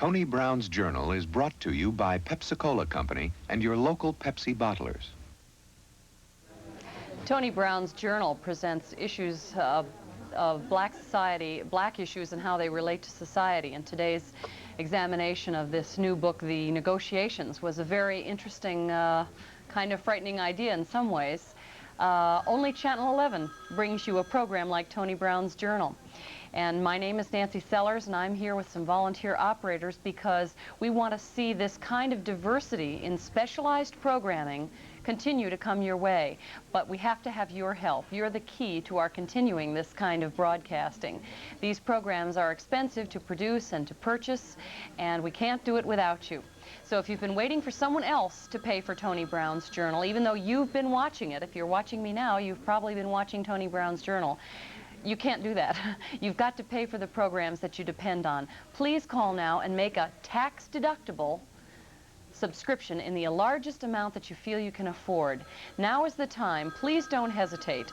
Tony Brown's Journal is brought to you by Pepsi-Cola Company and your local Pepsi bottlers. Tony Brown's Journal presents issues of black society, black issues and how they relate to society. And today's examination of this new book, The Negotiations, was a very interesting, kind of frightening idea in some ways. Only Channel 11 brings you a program like Tony Brown's Journal. And my name is Nancy Sellers, and I'm here with some volunteer operators because we want to see this kind of diversity in specialized programming continue to come your way. But we have to have your help. You're the key to our continuing this kind of broadcasting. These programs are expensive to produce and to purchase, and we can't do it without you. So if you've been waiting for someone else to pay for Tony Brown's Journal, even though you've been watching it, if you're watching me now, you've probably been watching Tony Brown's Journal. You can't do that. You've got to pay for the programs that you depend on. Please call now and make a tax-deductible subscription in the largest amount that you feel you can afford. Now is the time. Please don't hesitate.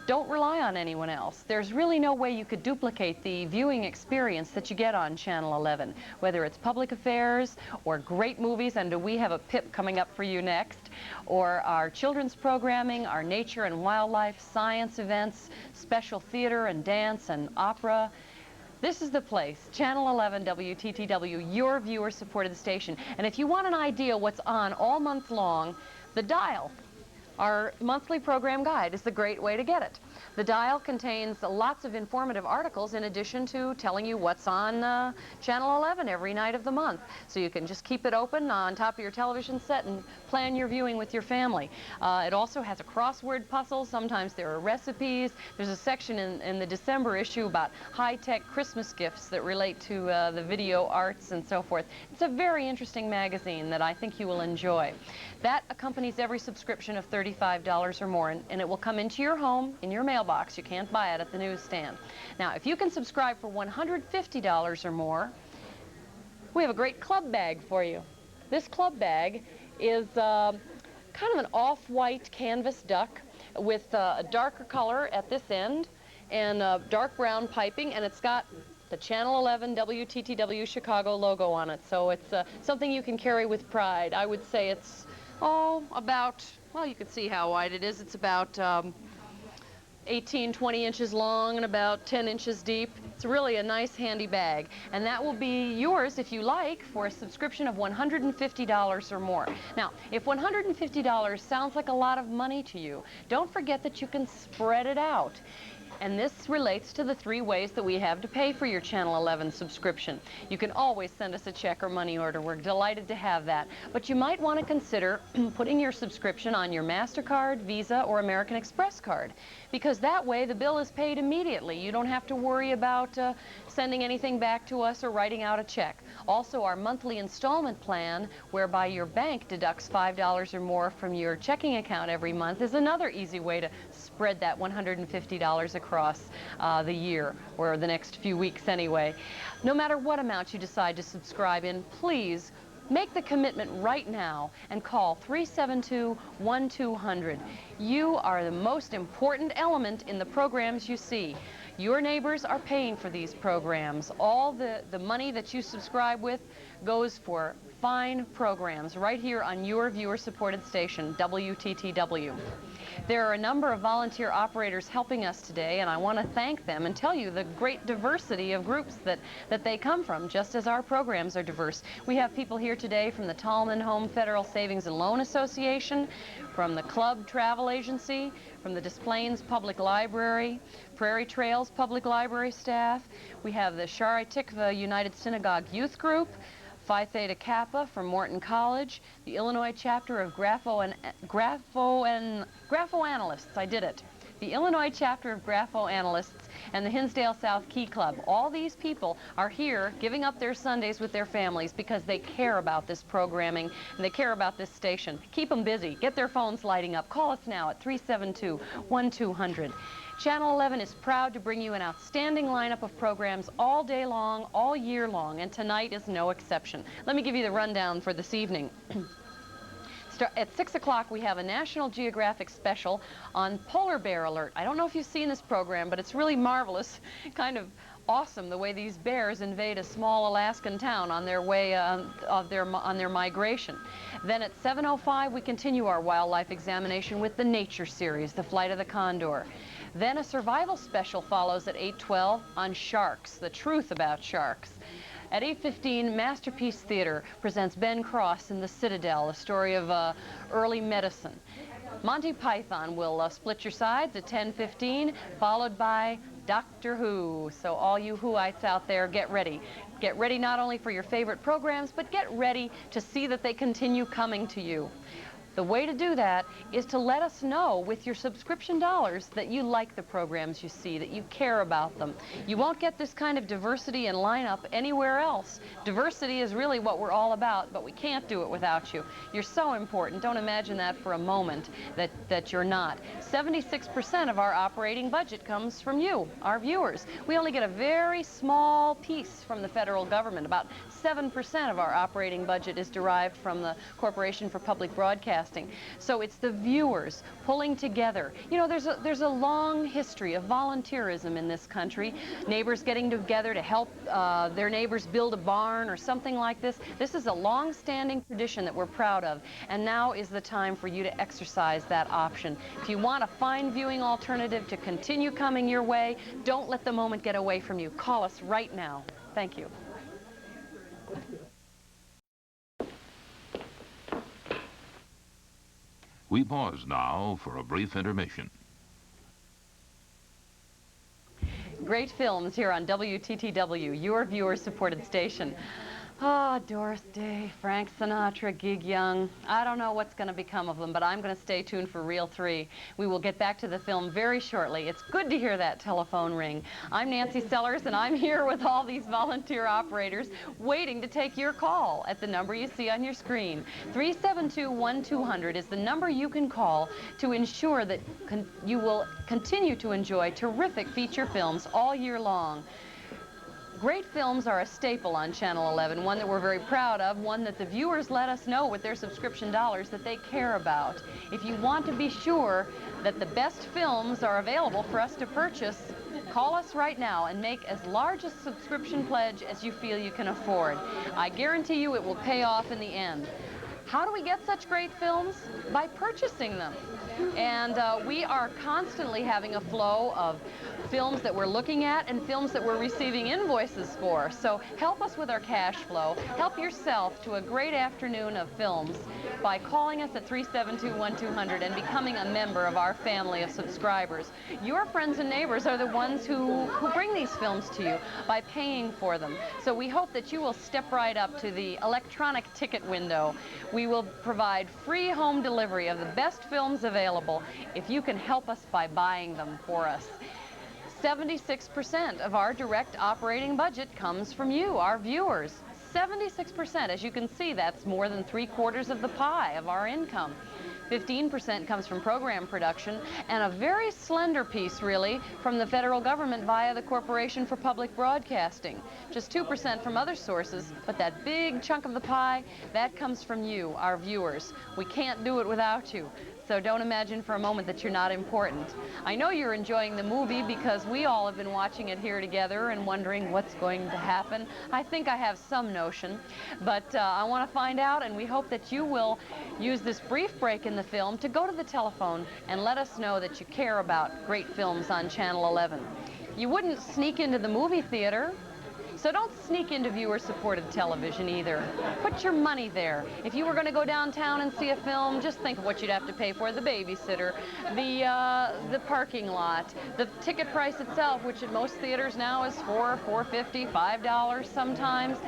Don't rely on anyone else. There's really no way you could duplicate the viewing experience that you get on Channel 11, whether it's public affairs or great movies, and we have a PIP coming up for you next, or our children's programming, our nature and wildlife, science events, special theater and dance and opera. This is the place, Channel 11 WTTW, your viewer-supported station. And if you want an idea what's on all month long, the dial, our monthly program guide, is the great way to get it. The dial contains lots of informative articles in addition to telling you what's on Channel 11 every night of the month. So you can just keep it open on top of your television set and plan your viewing with your family. It also has a crossword puzzle. Sometimes there are recipes. There's a section in the December issue about high-tech Christmas gifts that relate to the video arts and so forth. It's a very interesting magazine that I think you will enjoy. That accompanies every subscription of $35 or more, and it will come into your home, in your mailbox. You can't buy it at the newsstand. Now, if you can subscribe for $150 or more, we have a great club bag for you. This club bag is kind of an off-white canvas duck with a darker color at this end and dark brown piping, and it's got the Channel 11 WTTW Chicago logo on it. So it's something you can carry with pride. I would say it's, about, well, you can see how wide it is. It's about 18, 20 inches long and about 10 inches deep. It's really a nice, handy bag. And that will be yours, if you like, for a subscription of $150 or more. Now, if $150 sounds like a lot of money to you, don't forget that you can spread it out. And this relates to the three ways that we have to pay for your Channel 11 subscription. You can always send us a check or money order. We're delighted to have that. But you might want to consider putting your subscription on your MasterCard, Visa, or American Express card, because that way the bill is paid immediately. You don't have to worry about sending anything back to us or writing out a check. Also, our monthly installment plan, whereby your bank deducts $5 or more from your checking account every month, is another easy way to spread that $150 across the year, or the next few weeks anyway. No matter what amount you decide to subscribe in, please make the commitment right now and call 372-1200. You are the most important element in the programs you see. Your neighbors are paying for these programs. All the money that you subscribe with goes for fine programs right here on your viewer-supported station, WTTW. There are a number of volunteer operators helping us today, and I want to thank them and tell you the great diversity of groups that they come from, just as our programs are diverse. We have people here today from the Tallman Home Federal Savings and Loan Association, from the Club Travel Agency, from the Des Plaines Public Library, Prairie Trails Public Library staff. We have the Shaarey Tikvah United Synagogue Youth Group, Phi Theta Kappa from Morton College, the Illinois chapter of Graphoanalysts, I did it. The Illinois chapter of Graphoanalysts, and the Hinsdale South Key Club. All these people are here giving up their Sundays with their families because they care about this programming and they care about this station. Keep them busy. Get their phones lighting up. Call us now at 372-1200. Channel 11 is proud to bring you an outstanding lineup of programs all day long, all year long, and tonight is no exception. Let me give you the rundown for this evening. At 6 o'clock, we have a National Geographic special on polar bear alert. I don't know if you've seen this program, but it's really marvelous, kind of awesome the way these bears invade a small Alaskan town on their way on their migration. Then at 7:05 we continue our wildlife examination with the Nature series, The Flight of the Condor. Then a survival special follows at 8:12 on sharks, the truth about sharks. At 8:15, Masterpiece Theater presents Ben Cross in the Citadel, a story of early medicine. Monty Python will split your sides at 10:15, followed by Doctor Who. So all you Whoites out there, get ready. Get ready not only for your favorite programs, but get ready to see that they continue coming to you. The way to do that is to let us know with your subscription dollars that you like the programs you see, that you care about them. You won't get this kind of diversity and lineup anywhere else. Diversity is really what we're all about, but we can't do it without you. You're so important. Don't imagine that for a moment, that you're not. 76% of our operating budget comes from you, our viewers. We only get a very small piece from the federal government. About 7% of our operating budget is derived from the Corporation for Public Broadcasting. So it's the viewers pulling together. You know, there's a long history of volunteerism in this country. Neighbors getting together to help their neighbors build a barn or something like this. This is a long-standing tradition that we're proud of. And now is the time for you to exercise that option. If you want a fine viewing alternative to continue coming your way, don't let the moment get away from you. Call us right now. Thank you. We pause now for a brief intermission. Great films here on WTTW, your viewer-supported station. Ah, Doris Day, Frank Sinatra, Gig Young. I don't know what's going to become of them, but I'm going to stay tuned for Reel 3. We will get back to the film very shortly. It's good to hear that telephone ring. I'm Nancy Sellers, and I'm here with all these volunteer operators waiting to take your call at the number you see on your screen. 372-1200 is the number you can call to ensure that you will continue to enjoy terrific feature films all year long. Great films are a staple on Channel 11, one that we're very proud of, one that the viewers let us know with their subscription dollars that they care about. If you want to be sure that the best films are available for us to purchase, call us right now and make as large a subscription pledge as you feel you can afford. I guarantee you it will pay off in the end. How do we get such great films? By purchasing them. And we are constantly having a flow of films that we're looking at and films that we're receiving invoices for. So help us with our cash flow. Help yourself to a great afternoon of films by calling us at 372-1200 and becoming a member of our family of subscribers. Your friends and neighbors are the ones who bring these films to you by paying for them. So we hope that you will step right up to the electronic ticket window. We will provide free home delivery of the best films available if you can help us by buying them for us. 76% of our direct operating budget comes from you, our viewers. 76%. As you can see, that's more than 3/4 of the pie of our income. 15% comes from program production, and a very slender piece, really, from the federal government via the Corporation for Public Broadcasting. Just 2% from other sources, but that big chunk of the pie, that comes from you, our viewers. We can't do it without you. So don't imagine for a moment that you're not important. I know you're enjoying the movie because we all have been watching it here together and wondering what's going to happen. I think I have some notion, but I want to find out, and we hope that you will use this brief break in the film to go to the telephone and let us know that you care about great films on Channel 11. You wouldn't sneak into the movie theater, so don't sneak into viewer-supported television either. Put your money there. If you were going to go downtown and see a film, just think of what you'd have to pay for: the babysitter, the parking lot, the ticket price itself, which at most theaters now is $4.50, $5 sometimes.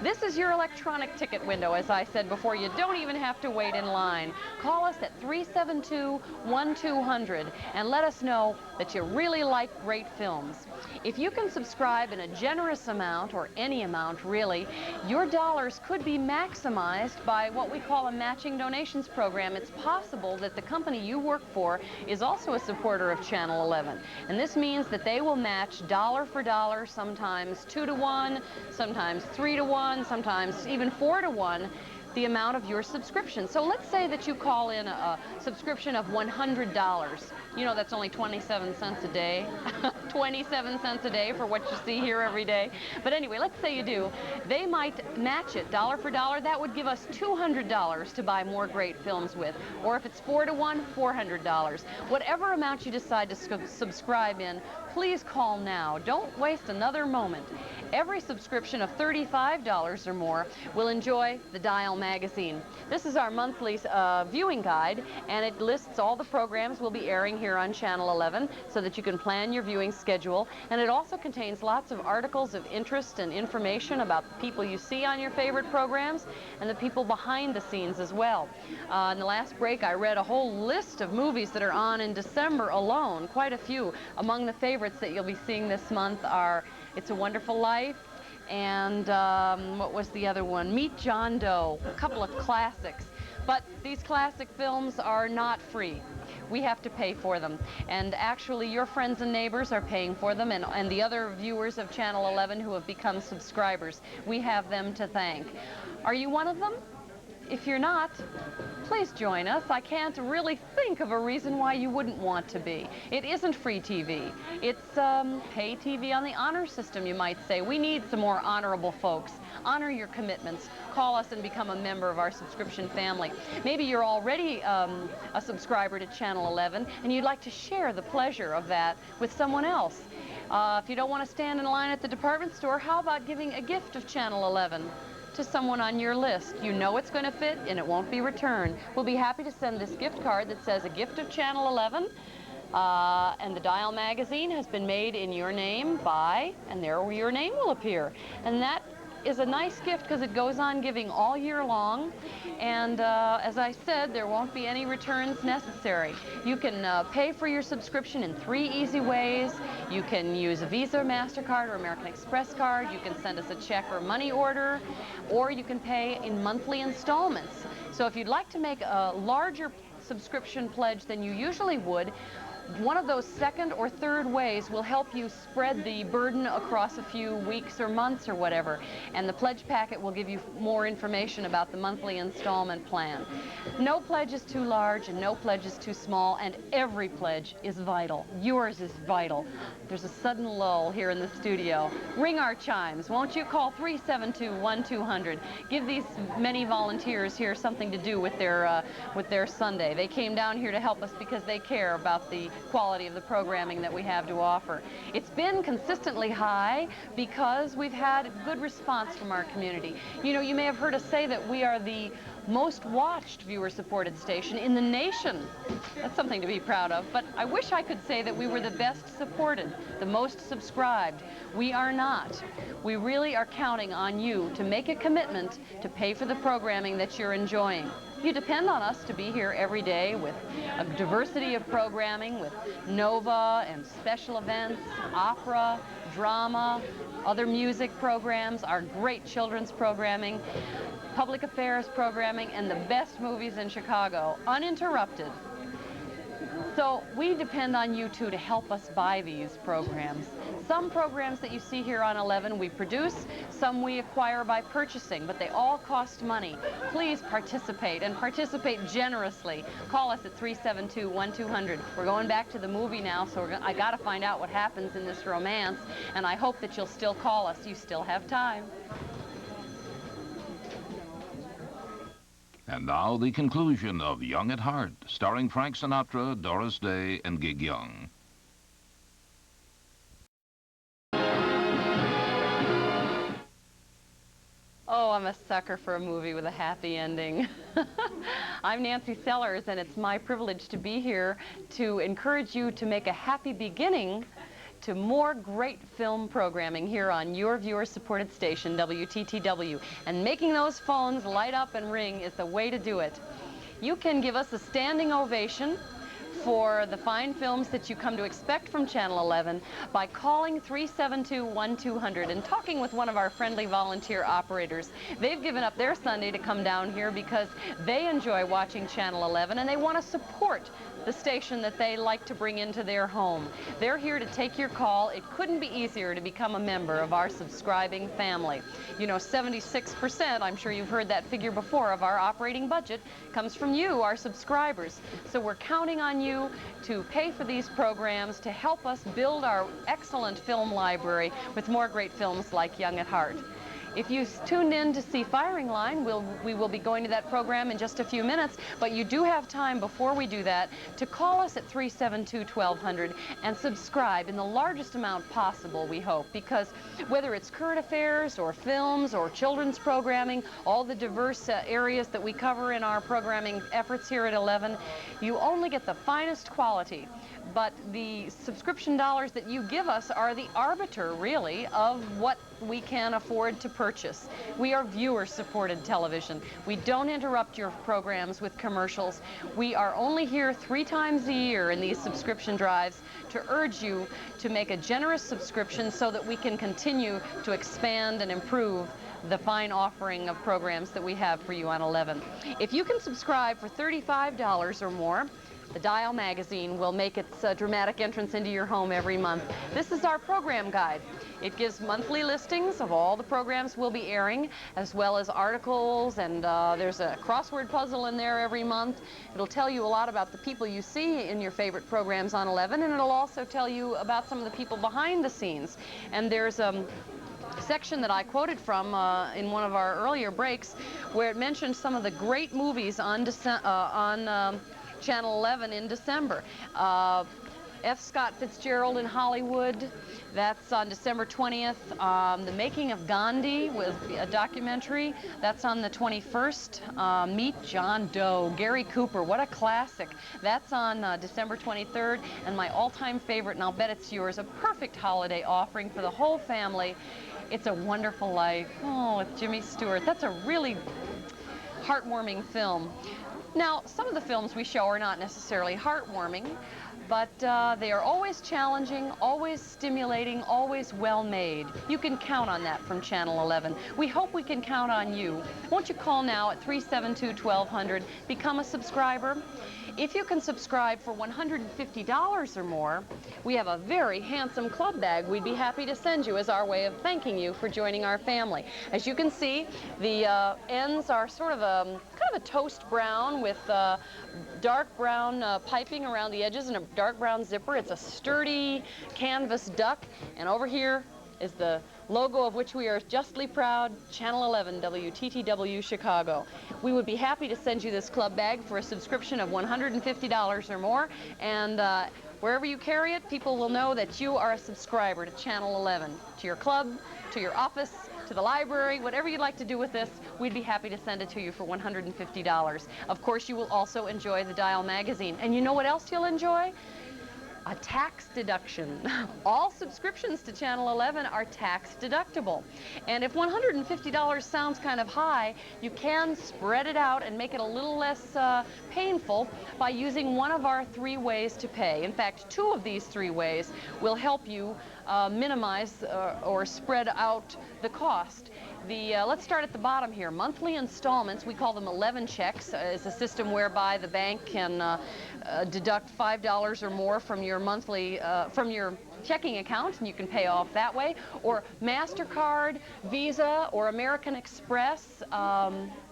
This is your electronic ticket window, as I said before. You don't even have to wait in line. Call us at 372-1200 and let us know that you really like great films. If you can subscribe in a generous amount, or any amount really, your dollars could be maximized by what we call a matching donations program. It's possible that the company you work for is also a supporter of Channel 11. And this means that they will match dollar for dollar, sometimes 2-to-1, sometimes 3-to-1, sometimes even 4-to-1, the amount of your subscription. So let's say that you call in a subscription of $100 You know, that's only 27 cents a day. 27 cents a day for what you see here every day. But anyway, let's say you do. They might match it dollar for dollar. That would give us $200 to buy more great films with. Or if it's 4 to 1, $400. Whatever amount you decide to subscribe in, please call now. Don't waste another moment. Every subscription of $35 or more will enjoy the Dial magazine. This is our monthly viewing guide, and it lists all the programs we'll be airing here on Channel 11 so that you can plan your viewing schedule. And it also contains lots of articles of interest and information about the people you see on your favorite programs and the people behind the scenes as well. In the last break, I read a whole list of movies that are on in December alone, quite a few. Among the favorites that you'll be seeing this month are It's a Wonderful Life, and what was the other one? Meet John Doe, a couple of classics. But these classic films are not free. We have to pay for them. And actually, your friends and neighbors are paying for them, and the other viewers of Channel 11 who have become subscribers. We have them to thank. Are you one of them? If you're not, please join us. I can't really think of a reason why you wouldn't want to be. It isn't free TV. It's pay TV on the honor system, you might say. We need some more honorable folks. Honor your commitments. Call us and become a member of our subscription family. Maybe you're already a subscriber to Channel 11 and you'd like to share the pleasure of that with someone else. If you don't want to stand in line at the department store, how about giving a gift of Channel 11 to someone on your list? You know it's going to fit and it won't be returned. We'll be happy to send this gift card that says a gift of Channel 11, and the Dial magazine has been made in your name by, and there your name will appear. And that is a nice gift because it goes on giving all year long, and as I said, there won't be any returns necessary. You can pay for your subscription in 3 easy ways. You can use a Visa, MasterCard, or American Express card. You can send us a check or money order, or you can pay in monthly installments. So if you'd like to make a larger subscription pledge than you usually would, one of those second or third ways will help you spread the burden across a few weeks or months or whatever. And the pledge packet will give you more information about the monthly installment plan. No pledge is too large and no pledge is too small, and every pledge is vital. Yours is vital. There's a sudden lull here in the studio. Ring our chimes, won't you? Call 372-1200. Give these many volunteers here something to do with their Sunday. They came down here to help us because they care about the quality of the programming that we have to offer. It's been consistently high because we've had good response from our community. You know, you may have heard us say that we are the most watched viewer-supported station in the nation. That's something to be proud of, but I wish I could say that we were the best supported, the most subscribed. We are not. We really are counting on you to make a commitment to pay for the programming that you're enjoying. You depend on us to be here every day with a diversity of programming, with Nova and special events, opera, drama, other music programs, our great children's programming, public affairs programming, and the best movies in Chicago, uninterrupted. So we depend on you, too, to help us buy these programs. Some programs that you see here on 11 we produce, some we acquire by purchasing, but they all cost money. Please participate, and participate generously. Call us at 372-1200. We're going back to the movie now, so I got to find out what happens in this romance, and I hope that you'll still call us. You still have time. And now the conclusion of Young at Heart, starring Frank Sinatra, Doris Day, and Gig Young. Oh, I'm a sucker for a movie with a happy ending. I'm Nancy Sellers, and it's my privilege to be here to encourage you to make a happy beginning to more great film programming here on your viewer-supported station, WTTW. And making those phones light up and ring is the way to do it. You can give us a standing ovation for the fine films that you come to expect from Channel 11 by calling 372-1200 and talking with one of our friendly volunteer operators. They've given up their Sunday to come down here because they enjoy watching Channel 11 and they want to support the station that they like to bring into their home. They're here to take your call. It couldn't be easier to become a member of our subscribing family. You know, 76%, I'm sure you've heard that figure before, of our operating budget comes from you, our subscribers. So we're counting on you to pay for these programs, to help us build our excellent film library with more great films like Young at Heart. If you tuned in to see Firing Line, we will be going to that program in just a few minutes, but you do have time before we do that to call us at 372-1200 and subscribe in the largest amount possible, we hope, because whether it's current affairs or films or children's programming, all the diverse areas that we cover in our programming efforts here at 11, you only get the finest quality. But the subscription dollars that you give us are the arbiter, really, of what we can afford to purchase. We are viewer-supported television. We don't interrupt your programs with commercials. We are only here 3 times a year in these subscription drives to urge you to make a generous subscription so that we can continue to expand and improve the fine offering of programs that we have for you on 11. If you can subscribe for $35 or more, the Dial magazine will make its dramatic entrance into your home every month. This is our program guide. It gives monthly listings of all the programs we'll be airing, as well as articles, and there's a crossword puzzle in there every month. It'll tell you a lot about the people you see in your favorite programs on 11, and it'll also tell you about some of the people behind the scenes. And there's a section that I quoted from in one of our earlier breaks where it mentioned some of the great movies on Channel 11 in December. F. Scott Fitzgerald in Hollywood, that's on December 20th. The Making of Gandhi was a documentary, that's on the 21st. Meet John Doe, Gary Cooper, what a classic. That's on December 23rd. And my all-time favorite, and I'll bet it's yours, a perfect holiday offering for the whole family. It's a Wonderful Life. Oh, with Jimmy Stewart. That's a really heartwarming film. Now, some of the films we show are not necessarily heartwarming, but they are always challenging, always stimulating, always well-made. You can count on that from Channel 11. We hope we can count on you. Won't you call now at 372-1200, become a subscriber? If you can subscribe for $150 or more, we have a very handsome club bag we'd be happy to send you as our way of thanking you for joining our family. As you can see, the ends are sort of kind of a toast brown with dark brown piping around the edges and a dark brown zipper. It's a sturdy canvas duck, and over here is the logo of which we are justly proud, Channel 11, WTTW Chicago. We would be happy to send you this club bag for a subscription of $150 or more, and wherever you carry it, people will know that you are a subscriber to Channel 11, to your club, to your office, to the library, whatever you'd like to do with this, we'd be happy to send it to you for $150. Of course, you will also enjoy the Dial magazine. And you know what else you'll enjoy? A tax deduction. All subscriptions to Channel 11 are tax deductible. And if $150 sounds kind of high, you can spread it out and make it a little less painful by using one of our 3 ways to pay. In fact, 2 of these 3 ways will help you minimize or spread out the cost. Let's start at the bottom here. Monthly installments, we call them 11 checks, is a system whereby the bank can deduct $5 or more from your monthly, from your checking account, and you can pay off that way. Or MasterCard, Visa, or American Express,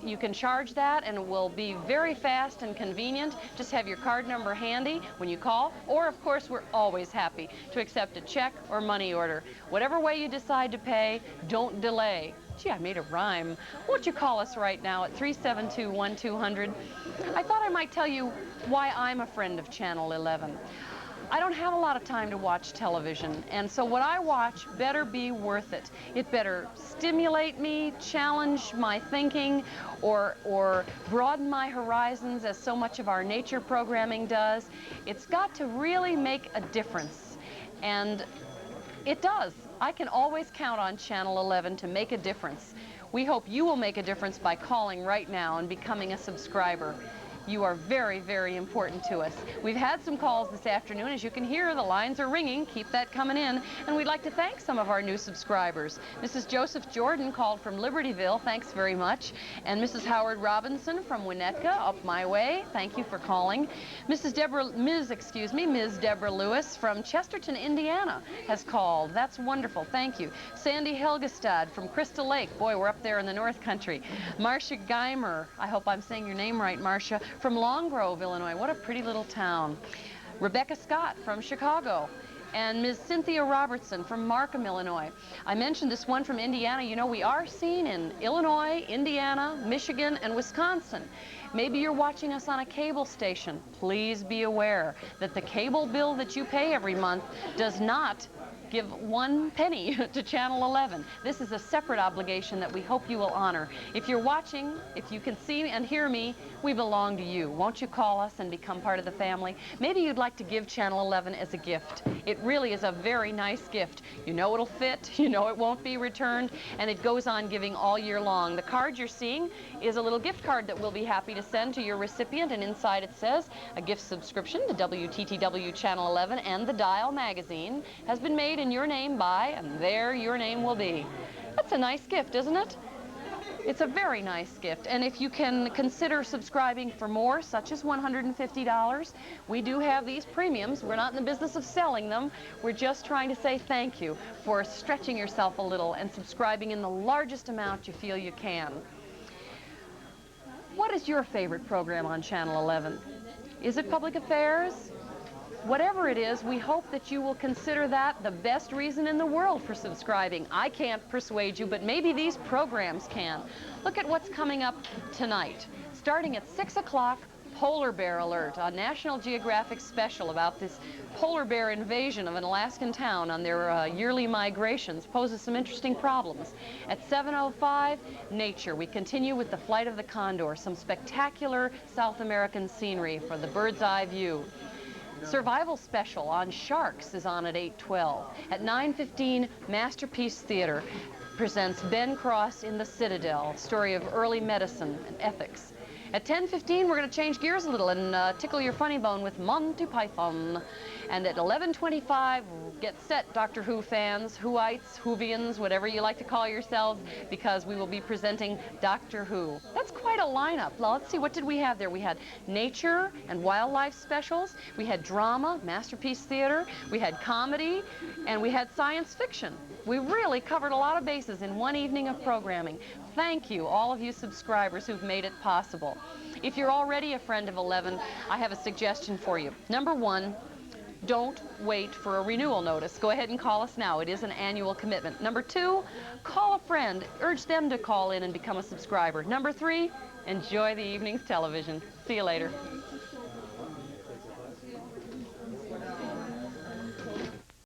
you can charge that, and it will be very fast and convenient. Just have your card number handy when you call. Or, of course, we're always happy to accept a check or money order. Whatever way you decide to pay, don't delay. Gee, I made a rhyme. Won't you call us right now at 372-1200? I thought I might tell you why I'm a friend of Channel 11. I don't have a lot of time to watch television, and so what I watch better be worth it. It better stimulate me, challenge my thinking, or broaden my horizons, as so much of our nature programming does. It's got to really make a difference, and it does. I can always count on Channel 11 to make a difference. We hope you will make a difference by calling right now and becoming a subscriber. You are very, very important to us. We've had some calls this afternoon. As you can hear, the lines are ringing. Keep that coming in. And we'd like to thank some of our new subscribers. Mrs. Joseph Jordan called from Libertyville. Thanks very much. And Mrs. Howard Robinson from Winnetka, up my way. Thank you for calling. Ms. Deborah Lewis from Chesterton, Indiana has called. That's wonderful. Thank you. Sandy Helgestad from Crystal Lake. Boy, we're up there in the North Country. Marcia Geimer, I hope I'm saying your name right, Marcia, from Long Grove, Illinois. What a pretty little town. Rebecca Scott from Chicago. And Ms. Cynthia Robertson from Markham, Illinois. I mentioned this one from Indiana. You know, we are seen in Illinois, Indiana, Michigan, and Wisconsin. Maybe you're watching us on a cable station. Please be aware that the cable bill that you pay every month does not give 1 penny to Channel 11. This is a separate obligation that we hope you will honor. If you're watching, if you can see and hear me, we belong to you. Won't you call us and become part of the family? Maybe you'd like to give Channel 11 as a gift. It really is a very nice gift. You know it'll fit, you know it won't be returned, and it goes on giving all year long. The card you're seeing is a little gift card that we'll be happy to send to your recipient, and inside it says a gift subscription to WTTW Channel 11 and the Dial magazine has been made in your name by, and there your name will be. That's a nice gift, isn't it? It's a very nice gift, and if you can consider subscribing for more, such as $150, we do have these premiums. We're not in the business of selling them. We're just trying to say thank you for stretching yourself a little and subscribing in the largest amount you feel you can. What is your favorite program on Channel 11? Is it public affairs? Whatever it is, we hope that you will consider that the best reason in the world for subscribing. I can't persuade you, but maybe these programs can. Look at what's coming up tonight. Starting at 6 o'clock, Polar Bear Alert, a National Geographic special about this polar bear invasion of an Alaskan town on their yearly migrations poses some interesting problems. At 7:05, Nature. We continue with the flight of the condor, some spectacular South American scenery for the bird's eye view. Survival special on sharks is on at 8:12. At 9:15, Masterpiece Theater presents Ben Cross in the Citadel, story of early medicine and ethics. At 10:15, we're going to change gears a little and tickle your funny bone with Monty Python. And at 11:25, get set, Doctor Who fans, Whoites, Whovians, whatever you like to call yourselves, because we will be presenting Doctor Who. That's quite a lineup. Well, let's see, what did we have there? We had nature and wildlife specials. We had drama, Masterpiece Theater. We had comedy, and we had science fiction. We really covered a lot of bases in one evening of programming. Thank you, all of you subscribers who've made it possible. If you're already a friend of 11, I have a suggestion for you. Number one, don't wait for a renewal notice. Go ahead and call us now. It is an annual commitment. Number two, call a friend. Urge them to call in and become a subscriber. Number three, enjoy the evening's television. See you later.